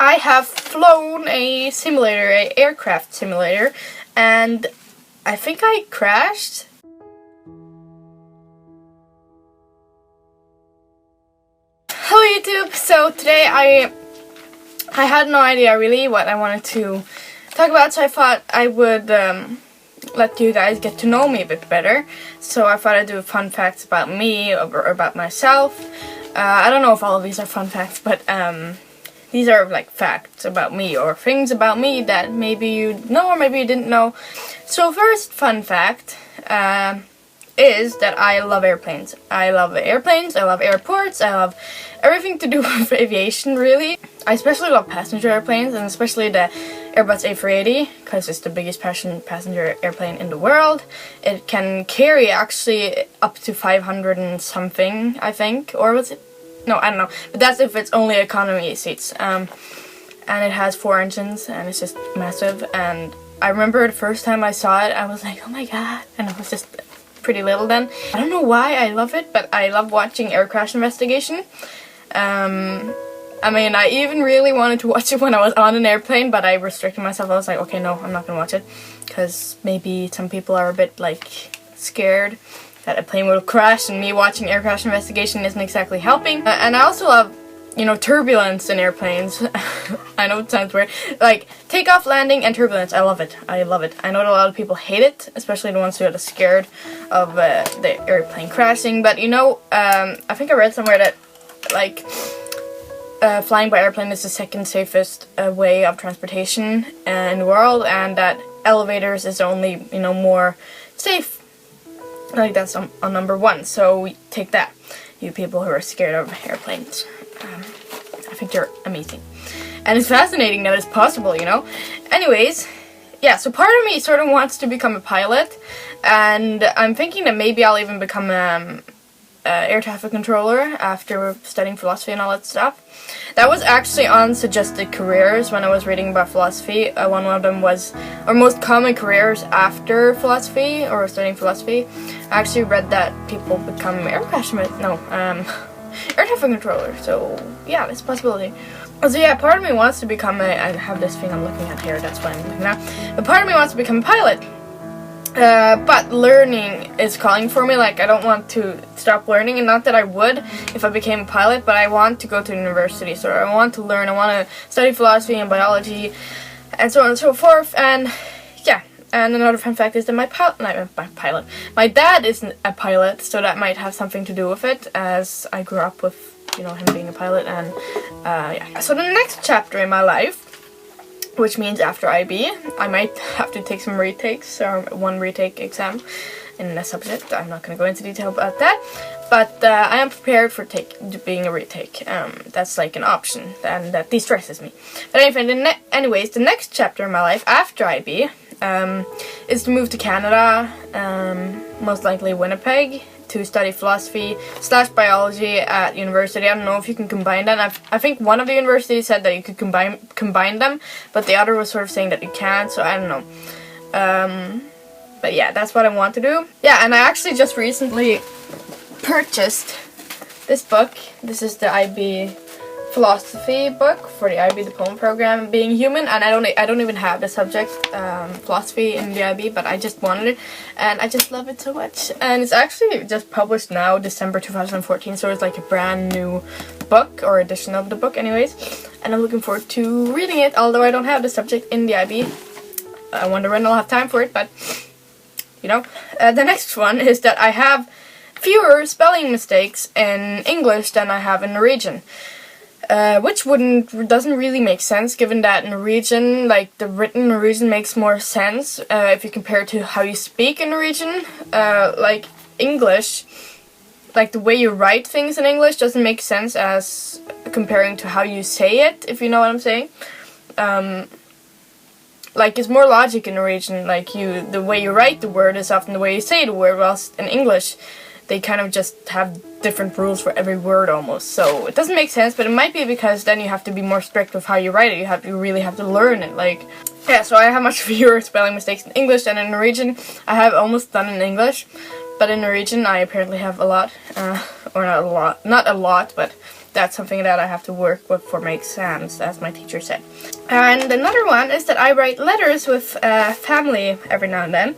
I have flown a simulator, an aircraft simulator, and I think I crashed. Hello YouTube! So today I had no idea really what I wanted to talk about, so I thought I would let you guys get to know me a bit better. So I thought I'd do fun facts about me or about myself. I don't know if all of these are fun facts, but these are like facts about me or things about me that maybe you know or maybe you didn't know. So first fun fact is that I love airplanes. I love airplanes, I love airports, I love everything to do with aviation really. I especially love passenger airplanes, and especially the Airbus A380 because it's the biggest passenger airplane in the world. It can carry actually up to 500 and something, I think, or was it? No, I don't know, but that's if it's only economy seats. And it has 4 engines, and it's just massive. And I remember the first time I saw it, I was like, oh my god, and I was just pretty little then. I don't know why I love it, but I love watching air crash investigation. I mean, I even really wanted to watch it when I was on an airplane, but I restricted myself. I was like, okay, no, I'm not gonna watch it, because maybe some people are a bit like scared that a plane will crash, and me watching air crash investigation isn't exactly helping. And I also love, you know, turbulence in airplanes. I know it sounds weird. Like, takeoff, landing, and turbulence. I love it. I love it. I know that a lot of people hate it, especially the ones who are scared of the airplane crashing. But, you know, I think I read somewhere that, like, flying by airplane is the second safest way of transportation in the world, and that elevators is only, you know, more safe. Like, that's on number 1, so take that, you people who are scared of airplanes. I think they're amazing. And it's fascinating that it's possible, you know? Anyways, yeah, so part of me sort of wants to become a pilot, and I'm thinking that maybe I'll even become air traffic controller after studying philosophy and all that stuff. That was actually on suggested careers when I was reading about philosophy. One of them was, or most common careers after philosophy or studying philosophy. I actually read that people become air traffic controller. So yeah, it's a possibility. So yeah, part of me wants to become I have this thing I'm looking at here, that's why I'm looking at. But part of me wants to become a pilot. But learning is calling for me. Like, I don't want to stop learning, and not that I would if I became a pilot, but I want to go to university, so I want to learn, I want to study philosophy and biology, and so on and so forth. And yeah, and another fun fact is that my dad isn't a pilot, so that might have something to do with it, as I grew up with, you know, him being a pilot. And yeah. So the next chapter in my life, which means after IB, I might have to take some retakes, or one retake exam in a subject. I'm not going to go into detail about that, but I am prepared for being a retake. That's like an option, and that de-stresses me. But anyway, anyways, the next chapter in my life after IB is to move to Canada, most likely Winnipeg, to study philosophy/biology at university. I don't know if you can combine them. I think one of the universities said that you could combine them, but the other was sort of saying that you can't, so I don't know. But yeah, that's what I want to do. Yeah, and I actually just recently purchased this book. This is the IB philosophy book for the IB diploma program, Being Human, and I don't even have the subject philosophy in the IB, but I just wanted it, and I just love it so much. And it's actually just published now, December 2014, so it's like a brand new book, or edition of the book anyways, and I'm looking forward to reading it, although I don't have the subject in the IB. I wonder when I'll have time for it, but you know. The next one is that I have fewer spelling mistakes in English than I have in Norwegian. Which doesn't really make sense, given that Norwegian, like the written Norwegian, makes more sense if you compare it to how you speak in Norwegian. Like English, like the way you write things in English doesn't make sense as comparing to how you say it, if you know what I'm saying. Like, it's more logic in Norwegian. Like, the way you write the word is often the way you say the word, whilst in English they kind of just have different rules for every word almost. So it doesn't make sense, but it might be because then you have to be more strict with how you write it. You really have to learn it. Like, yeah, so I have much fewer spelling mistakes in English than in Norwegian. I have almost none in English, but in Norwegian I apparently have a lot, or not a lot, but that's something that I have to work with for my exams, as my teacher said. And another one is that I write letters with family every now and then,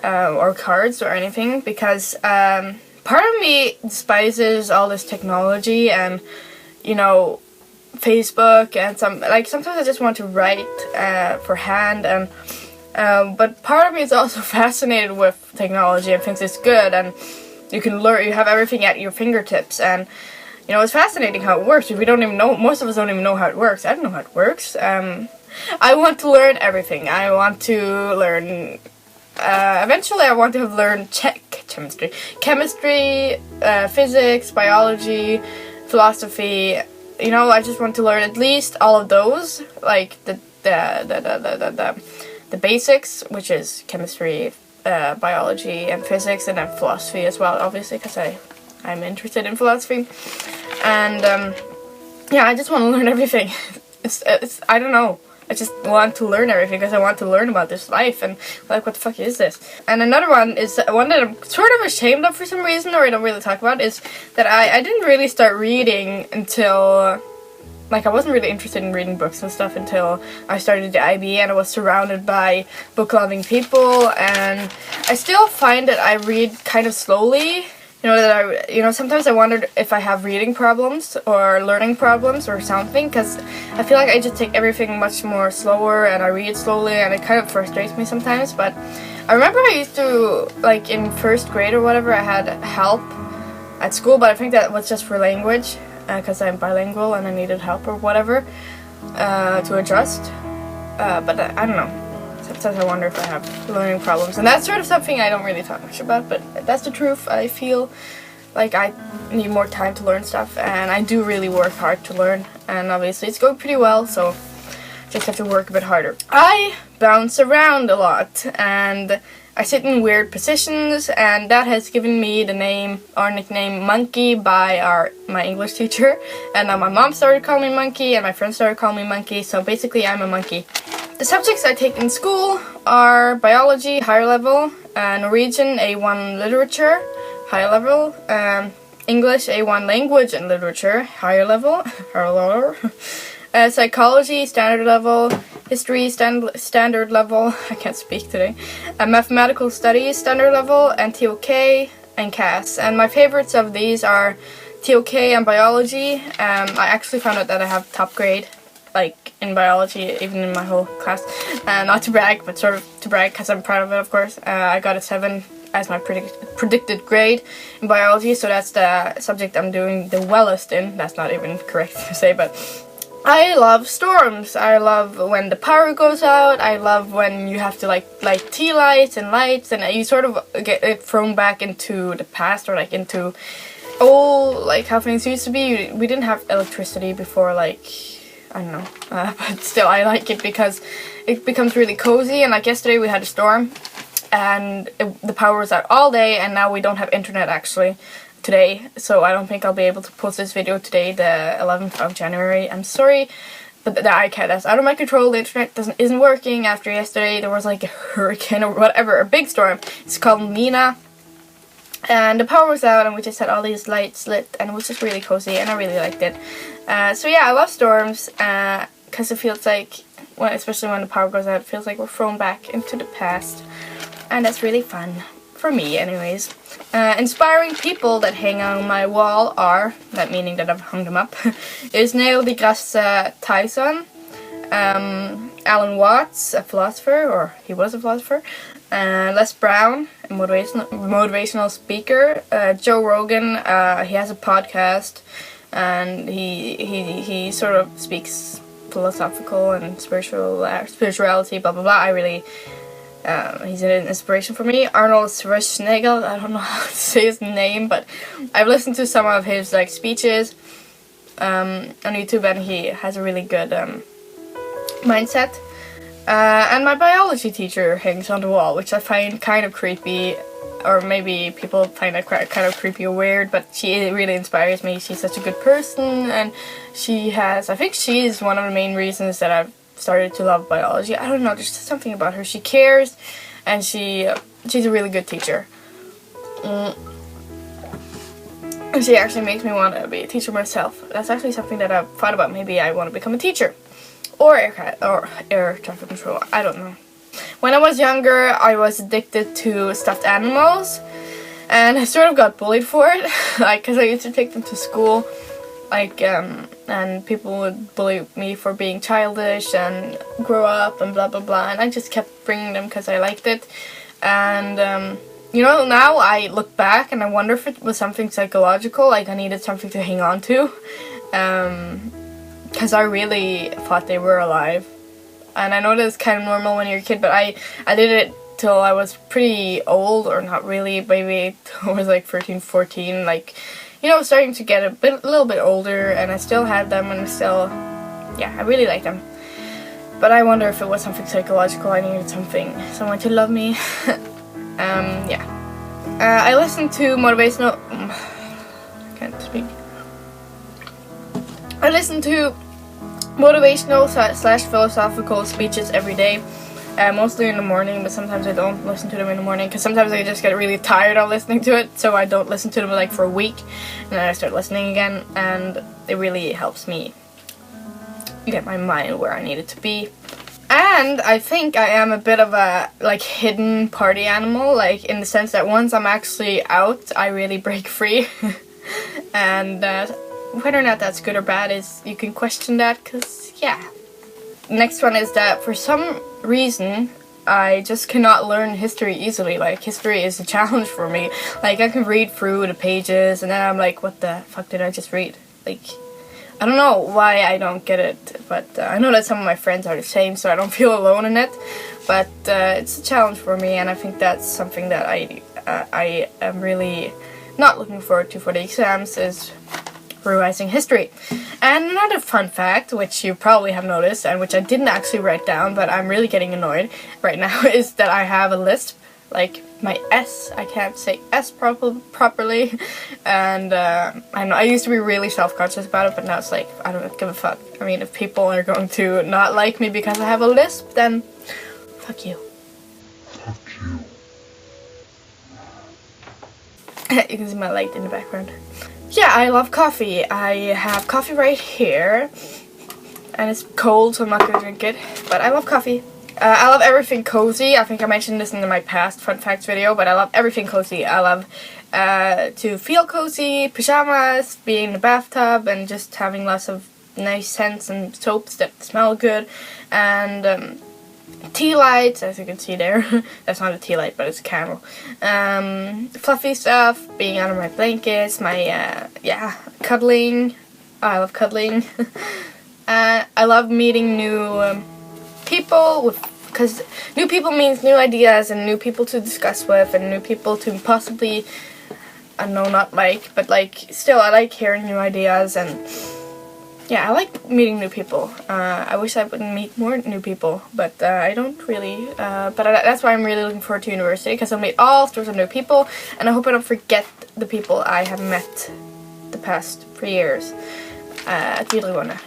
or cards or anything, because part of me despises all this technology and, you know, Facebook, and sometimes I just want to write for hand, and but part of me is also fascinated with technology and thinks it's good, and you can learn, you have everything at your fingertips, and you know, it's fascinating how it works. We don't even know, most of us don't even know how it works. I don't know how it works. I want to learn everything. I want to learn, eventually I want to have learned chemistry, physics, biology, philosophy. You know, I just want to learn at least all of those, like the basics, which is chemistry, biology, and physics, and then philosophy as well, obviously, because I'm interested in philosophy. And yeah, I just want to learn everything. It's I don't know. I just want to learn everything because I want to learn about this life, and like, what the fuck is this? And another one is one that I'm sort of ashamed of for some reason, or I don't really talk about, is that I didn't really start reading until, like, I wasn't really interested in reading books and stuff until I started the IB, and I was surrounded by book-loving people, and I still find that I read kind of slowly. You know, sometimes I wondered if I have reading problems or learning problems or something, because I feel like I just take everything much more slower and I read slowly, and it kind of frustrates me sometimes. But I remember I used to, like, in first grade or whatever, I had help at school, but I think that was just for language, because I'm bilingual and I needed help or whatever to adjust. But I don't know. Sometimes I wonder if I have learning problems, and that's sort of something I don't really talk much about, but that's the truth. I feel like I need more time to learn stuff, and I do really work hard to learn, and obviously it's going pretty well, so just have to work a bit harder. I bounce around a lot, and I sit in weird positions, and that has given me the name or nickname Monkey by my English teacher, and now my mom started calling me Monkey, and my friends started calling me Monkey, so basically I'm a monkey. The subjects I take in school are biology, higher level, Norwegian, A1 literature, higher level, English, A1 language and literature, higher level, psychology, standard level, history, standard level, I can't speak today, mathematical studies, standard level, and TOK and CAS. And my favorites of these are TOK and biology. I actually found out that I have top grade, like, in biology, even in my whole class. Not to brag, but sort of to brag, because I'm proud of it, of course. I got a 7 as my predicted grade in biology, so that's the subject I'm doing the wellest in. That's not even correct to say, but I love storms. I love when the power goes out. I love when you have to, like, light tea lights, and you sort of get it thrown back into the past, or like into old, like, how things used to be. We didn't have electricity before, like, I don't know, but still I like it because it becomes really cozy. And like yesterday we had a storm, and the power was out all day, and now we don't have internet actually today, so I don't think I'll be able to post this video today, the 11th of January. I'm sorry, but the iCat, that's out of my control. The internet isn't working after yesterday. There was like a hurricane or whatever, a big storm. It's called Nina. And the power was out, and we just had all these lights lit, and it was just really cozy, and I really liked it. So yeah, I love storms, because it feels like, especially when the power goes out, it feels like we're thrown back into the past. And that's really fun. For me, anyways. Inspiring people that hang on my wall are, that meaning that I've hung them up, is Neil deGrasse Tyson, Alan Watts, a philosopher, or he was a philosopher, Les Brown, a motivational speaker, Joe Rogan, he has a podcast, and he sort of speaks philosophical and spirituality, blah blah blah. I really, he's an inspiration for me. Arnold Schwarzenegger, I don't know how to say his name, but I've listened to some of his, like, speeches on YouTube, and he has a really good mindset. And my biology teacher hangs on the wall, which I find kind of creepy, or maybe people find it kind of creepy or weird, but she really inspires me. She's such a good person, and I think she is one of the main reasons that I've started to love biology. I don't know, there's just something about her. She cares, and she's a really good teacher. she actually makes me want to be a teacher myself. That's actually something that I've thought about. Maybe I want to become a teacher. Or air traffic control. I don't know. When I was younger, I was addicted to stuffed animals. And I sort of got bullied for it. Like, because I used to take them to school. Like, and people would bully me for being childish and grow up and blah blah blah. And I just kept bringing them because I liked it. And, you know, now I look back and I wonder if it was something psychological. Like, I needed something to hang on to. Because I really thought they were alive. And I know that's kind of normal when you're a kid, but I did it till I was pretty old, or not really, maybe I was like 13, 14, like, you know, starting to get a little bit older, and I still had them, and yeah, I really like them. But I wonder if it was something psychological. I needed someone to love me. Yeah. I listen to motivational... I can't speak. I listen to motivational / philosophical speeches every day. Mostly in the morning, but sometimes I don't listen to them in the morning because sometimes I just get really tired of listening to it, so I don't listen to them like for a week, and then I start listening again, and it really helps me get my mind where I need it to be. And I think I am a bit of a like hidden party animal, like in the sense that once I'm actually out, I really break free. And whether or not that's good or bad is, you can question that, because yeah. Next one is that for some reason I just cannot learn history easily. Like, history is a challenge for me. Like, I can read through the pages and then I'm like, what the fuck did I just read? Like, I don't know why I don't get it, but I know that some of my friends are the same, so I don't feel alone in it. But it's a challenge for me, and I think that's something that I am really not looking forward to for the exams, is revising history. And another fun fact, which you probably have noticed, and which I didn't actually write down, but I'm really getting annoyed right now, is that I have a lisp. Like, my S, I can't say S properly, and I know I used to be really self-conscious about it, but now it's like, I don't give a fuck. I mean, if people are going to not like me because I have a lisp, then fuck you. Fuck you. You can see my light in the background. Yeah, I love coffee. I have coffee right here, and it's cold, so I'm not gonna drink it, but I love coffee. I love everything cozy. I think I mentioned this in my past fun facts video, but I love everything cozy. I love to feel cozy, pajamas, being in the bathtub, and just having lots of nice scents and soaps that smell good, and tea lights, as you can see there. That's not a tea light, but it's a candle. Fluffy stuff, being under my blankets, my, yeah, cuddling. Oh, I love cuddling. I love meeting new people, because new people means new ideas and new people to discuss with and new people to possibly, I know, not like, but like, still I like hearing new ideas, and yeah, I like meeting new people. I wish I would meet more new people, but I don't really, that's why I'm really looking forward to university, because I'll meet all sorts of new people, and I hope I don't forget the people I have met the past 3 years at videregående.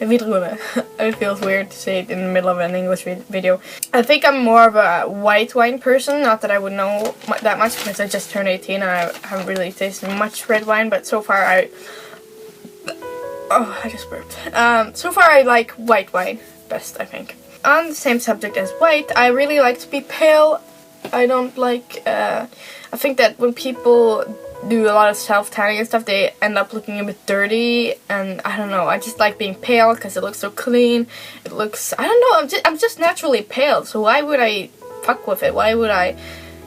It feels weird to say it in the middle of an English video. I think I'm more of a white wine person, not that I would know that much because I just turned 18 and I haven't really tasted much red wine, but so far I just burped. So far I like white wine best, I think. On the same subject as white, I really like to be pale. I don't like, I think that when people do a lot of self-tanning and stuff, they end up looking a bit dirty, and I don't know, I just like being pale because it looks so clean. It looks, I don't know, I'm just naturally pale, so why would I fuck with it? Why would I,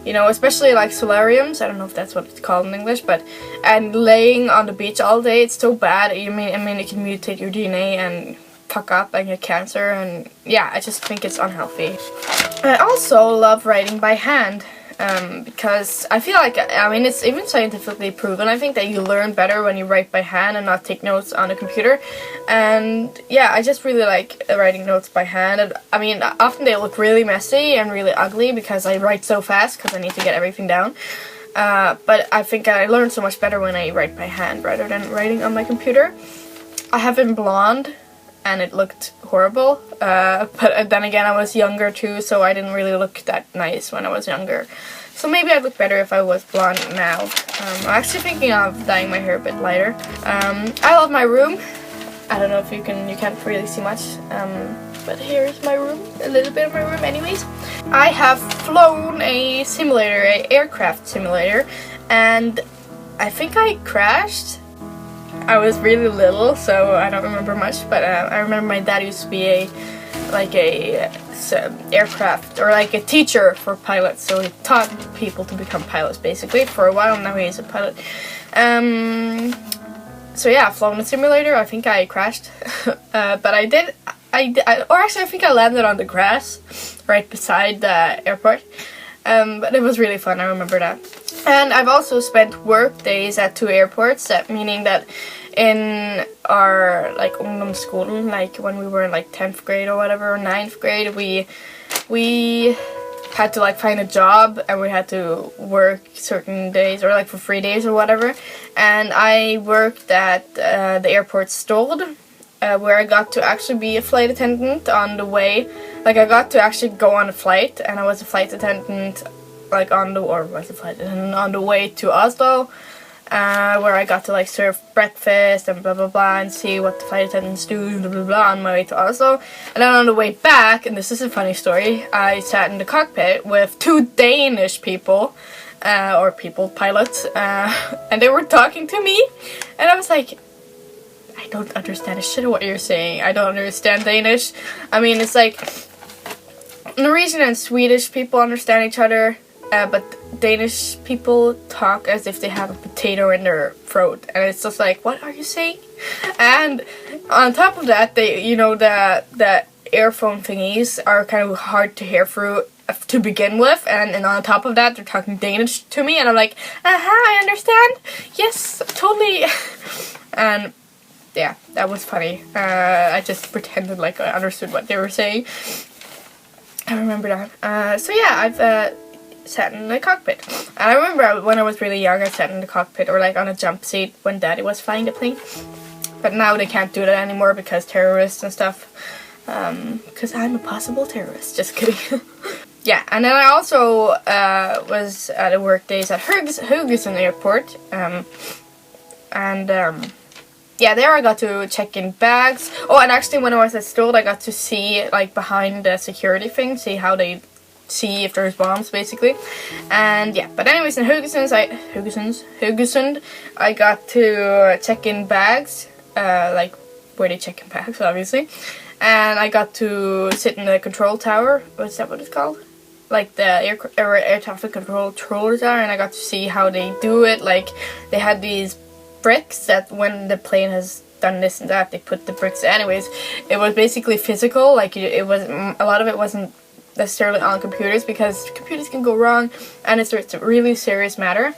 you know, especially like solariums, I don't know if that's what it's called in English, but, and laying on the beach all day, it's so bad. I mean it can mutate your DNA and fuck up and get cancer, and yeah, I just think it's unhealthy. I also love writing by hand. Because I feel like, I mean, it's even scientifically proven, I think, that you learn better when you write by hand and not take notes on a computer. And yeah, I just really like writing notes by hand. And, I mean, often they look really messy and really ugly because I write so fast because I need to get everything down. But I think I learn so much better when I write by hand rather than writing on my computer. I have been blonde and it looked horrible. But then again, I was younger too, so I didn't really look that nice when I was younger. So maybe I'd look better if I was blonde now. I'm actually thinking of dyeing my hair a bit lighter. I love my room. I don't know if you can't really see much. But here's my room, a little bit of my room anyways. I have flown a simulator, an aircraft simulator, and I think I crashed. I was really little, so I don't remember much, but I remember my dad used to be a aircraft, or like a teacher for pilots, so he taught people to become pilots basically for a while. Now he's a pilot. So yeah, I've flown a simulator. I think I crashed, but I think I landed on the grass right beside the airport. But it was really fun, I remember that. And I've also spent work days at 2 airports, meaning that in our like ungdomsskolen, like when we were in like 10th grade or whatever, or 9th grade, we had to like find a job, and we had to work certain days, or like for 3 days or whatever. And I worked at the airport Stord, where I got to actually be a flight attendant on the way. Like I got to actually go on a flight, and I was a flight attendant like on the way to Oslo, where I got to like serve breakfast and blah blah blah, and see what the flight attendants do, blah blah blah, on my way to Oslo. And then on the way back, and this is a funny story, I sat in the cockpit with 2 Danish people, pilots, and they were talking to me, and I was like, I don't understand a shit of what you're saying. I don't understand Danish. I mean, it's like Norwegian and Swedish people understand each other, but Danish people talk as if they have a potato in their throat, and it's just like, what are you saying? And on top of that, they, you know, the earphone thingies are kind of hard to hear through to begin with, and on top of that, they're talking Danish to me, and I'm like, I understand. Yes, totally. And yeah, that was funny. I just pretended like I understood what they were saying. I remember that. So yeah, I've sat in the cockpit. And I remember when I was really young, I sat in the cockpit or like on a jump seat when Daddy was flying the plane. But now they can't do that anymore because terrorists and stuff. Because I'm a possible terrorist. Just kidding. Yeah, and then I also was at a work days at Haugesund Airport. Yeah, there I got to check in bags. Oh, and actually when I was at Stord, I got to see like behind the security thing, see how they see if there's bombs basically. And yeah, but anyways, in Haugesund, I got to check in bags, like where they check in bags, obviously. And I got to sit in the control tower. What's that what it's called? Like the air traffic controller tower, and I got to see how they do it. Like they had these bricks that when the plane has done this and that, they put the bricks. Anyways, it was basically physical. Like it was, a lot of it wasn't necessarily on computers because computers can go wrong, and it's a really serious matter.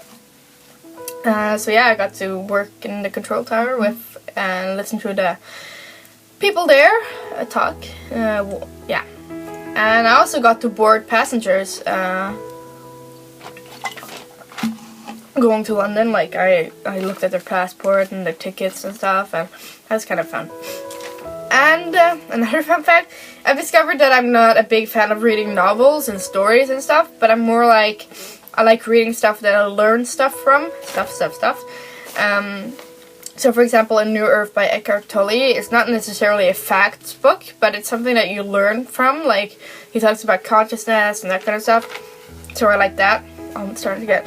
So yeah, I got to work in the control tower with and listen to the people there talk. Yeah, and I also got to board passengers. Going to London, like I looked at their passport and their tickets and stuff, and that was kind of fun. And another fun fact, I've discovered that I'm not a big fan of reading novels and stories and stuff, but I'm more like, I like reading stuff that I learn stuff from, stuff. So for example, A New Earth by Eckhart Tolle, it's not necessarily a facts book, but it's something that you learn from, like he talks about consciousness and that kind of stuff, so I like that. I'm starting to get...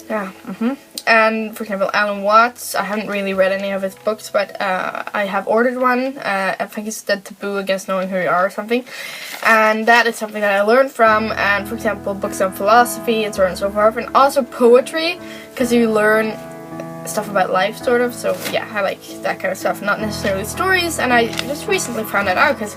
Yeah, And for example, Alan Watts, I haven't really read any of his books, but I have ordered one. I think it's The Taboo Against Knowing Who You Are or something. And that is something that I learned from. And for example, books on philosophy and so on and so forth. And also poetry, because you learn stuff about life, sort of. So yeah, I like that kind of stuff, not necessarily stories. And I just recently found that out, because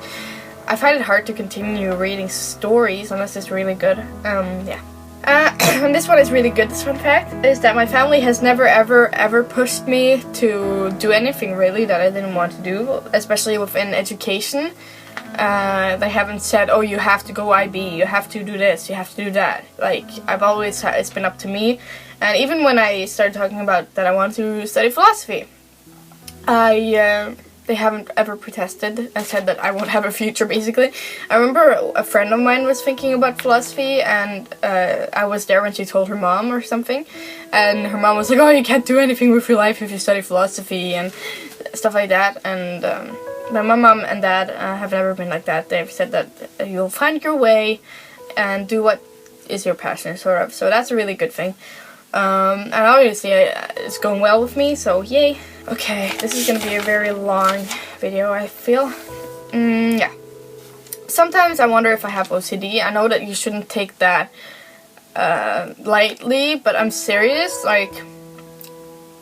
I find it hard to continue reading stories unless it's really good. Yeah. And this one is really good. This fun fact is that my family has never ever pushed me to do anything really that I didn't want to do, especially within education. They haven't said, oh, you have to go IB, you have to do this, you have to do that. Like, I've always, it's been up to me. And even when I started talking about that I want to study philosophy, I they haven't ever protested and said that I won't have a future, basically. I remember a friend of mine was thinking about philosophy, and I was there when she told her mom or something, and her mom was like, oh, you can't do anything with your life if you study philosophy and stuff like that. And but my mom and dad have never been like that. They've said that you'll find your way and do what is your passion, sort of. So that's a really good thing. And obviously it's going well with me, so yay. Okay, this is gonna be a very long video, I feel. Yeah. Sometimes I wonder if I have OCD. I know that you shouldn't take that lightly, but I'm serious. Like,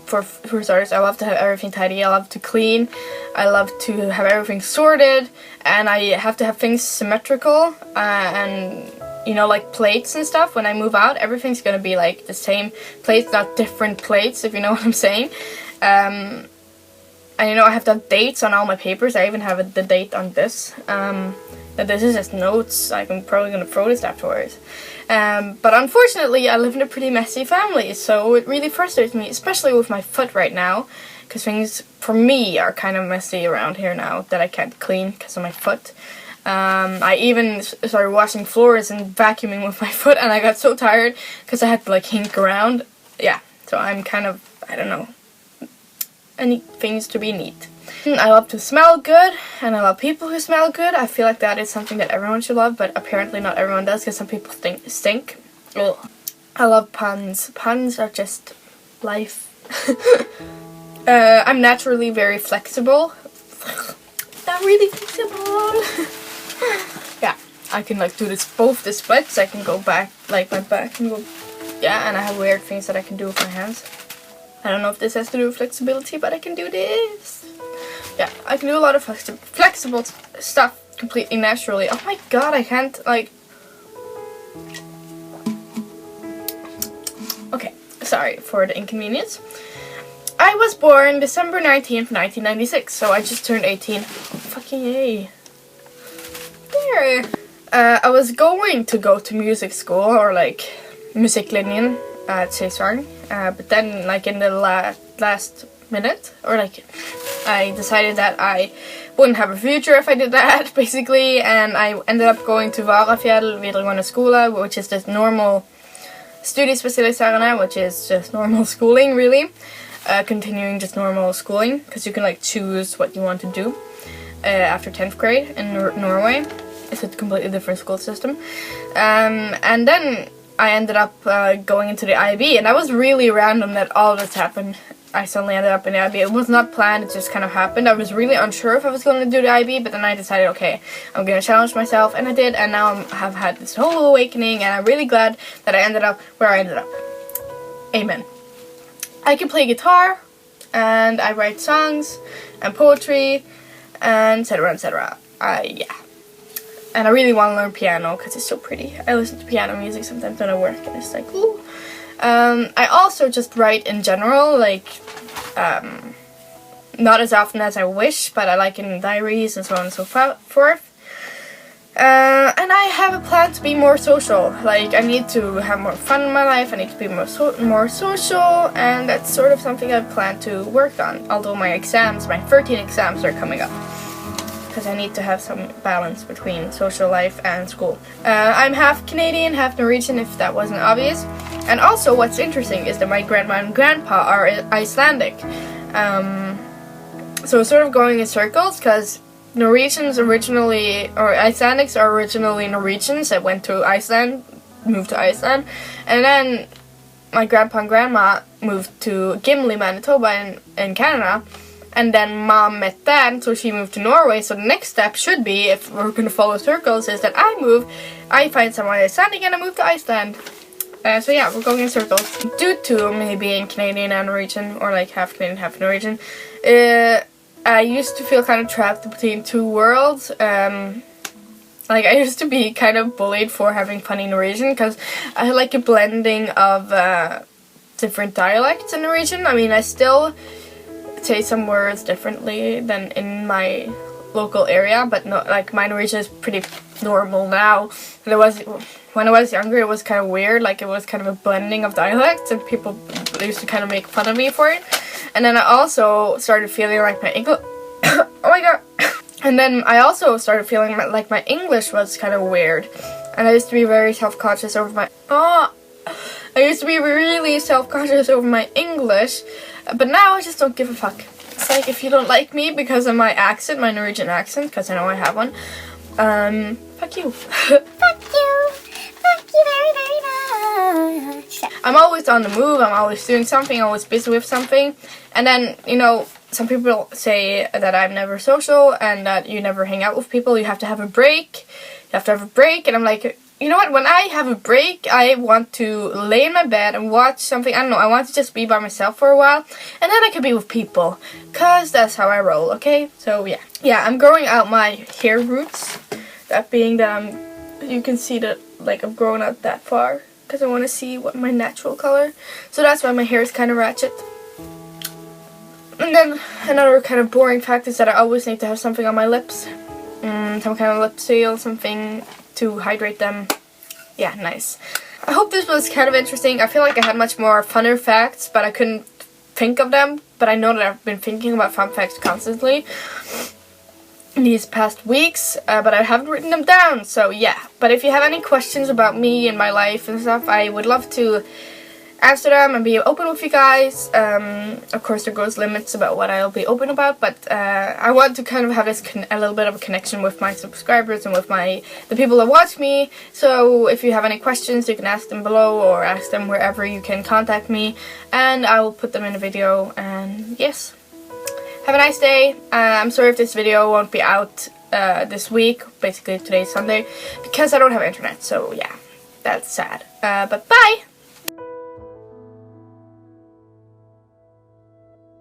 for starters, I love to have everything tidy. I love to clean. I love to have everything sorted, and I have to have things symmetrical. And you know, like plates and stuff. When I move out, everything's gonna be like the same plates, not different plates, if you know what I'm saying. And you know, I have to have dates on all my papers. I even have the date on this. But this is just notes. I'm probably gonna throw this afterwards. But unfortunately, I live in a pretty messy family, so it really frustrates me, especially with my foot right now, because things for me are kind of messy around here now that I can't clean because of my foot. I even started washing floors and vacuuming with my foot, and I got so tired because I had to like hink around. Yeah, so I'm kind of, I don't know, I need things to be neat. I love to smell good, and I love people who smell good. I feel like that is something that everyone should love, but apparently not everyone does, because some people stink. Ugh. I love puns. Puns are just life. I'm naturally very flexible. Not really flexible. Yeah, I can like do both the splits. I can go back, like my back can go, yeah, and I have weird things that I can do with my hands. I don't know if this has to do with flexibility, but I can do this. Yeah, I can do a lot of flexible stuff completely naturally. Oh my god, I can't, like... Okay, sorry for the inconvenience. I was born December 19th, 1996, so I just turned 18. Oh, fucking yay. There. I was going to go to music school, or like musiklinjen at Sesang, but then like in the last minute, or like I decided that I wouldn't have a future if I did that, basically, and I ended up going to Varafjell videregående skole, which is just normal studiespecialiserende, which is just normal schooling, really. Continuing just normal schooling, because you can like choose what you want to do after 10th grade in Norway. It's a completely different school system. And then I ended up going into the IB, and that was really random that all of this happened. I suddenly ended up in the IB. It was not planned, it just kind of happened. I was really unsure if I was going to do the IB, but then I decided, okay, I'm going to challenge myself, and I did, and now I have had this whole awakening, and I'm really glad that I ended up where I ended up. Amen. I can play guitar, and I write songs, and poetry, and etc, etc. Yeah. And I really want to learn piano, because it's so pretty. I listen to piano music sometimes when I work, and it's like, ooh. I also just write in general, like, not as often as I wish, but I like in diaries and so on and so forth. And I have a plan to be more social. Like, I need to have more fun in my life, I need to be more social, and that's sort of something I plan to work on. Although my 13 exams are coming up. Because I need to have some balance between social life and school. I'm half Canadian, half Norwegian, if that wasn't obvious. And also, what's interesting is that my grandma and grandpa are Icelandic. So it's sort of going in circles, because Norwegians originally, or Icelandics are originally Norwegians that went to Iceland, moved to Iceland. And then my grandpa and grandma moved to Gimli, Manitoba in Canada. And then mom met dad, so she moved to Norway. So the next step should be, if we're going to follow circles, is that I find someone Icelandic and I move to Iceland. So yeah, we're going in circles. Due to me being Canadian and Norwegian, or like half Canadian, half Norwegian, I used to feel kind of trapped between two worlds. Like, I used to be kind of bullied for having funny Norwegian, because I had like a blending of different dialects in Norwegian. I mean, I still say some words differently than in my local area, but no, like, my Norwegian is pretty normal now. And it was, when I was younger, it was kind of weird, like it was kind of a blending of dialects, and people used to kind of make fun of me for it. And then I also started feeling like my Oh my god. And then I also started feeling like my English was kind of weird. And I used to be very self-conscious over my... I used to be really self-conscious over my English. But now I just don't give a fuck. It's like, if you don't like me because of my accent, my Norwegian accent, because I know I have one, fuck you. Fuck you. Fuck you very, very much. I'm always on the move. I'm always doing something. Always busy with something. And then, you know, some people say that I'm never social and that you never hang out with people. You have to have a break. You have to have a break. And I'm like, you know what? When I have a break, I want to lay in my bed and watch something. I don't know. I want to just be by myself for a while. And then I can be with people. Because that's how I roll, okay? So, yeah. Yeah, I'm growing out my hair roots. That being that you can see that, like, I'm growing out that far. Because I want to see what my natural color. So that's why my hair is kind of ratchet. And then another kind of boring fact is that I always need to have something on my lips. Some kind of lip seal, something to hydrate them. Yeah, nice. I hope this was kind of interesting. I feel like I had much more funner facts, but I couldn't think of them. But I know that I've been thinking about fun facts constantly in these past weeks, but I haven't written them down, so yeah. But if you have any questions about me and my life and stuff, I would love to answer them and be open with you guys. Of course, there goes limits about what I'll be open about, but I want to kind of have this a little bit of a connection with my subscribers and with the people that watch me. So if you have any questions, you can ask them below or ask them wherever you can contact me, and I will put them in a video. And yes, have a nice day. I'm sorry if this video won't be out this week. Basically, today's Sunday, because I don't have internet. So yeah, that's sad. But bye!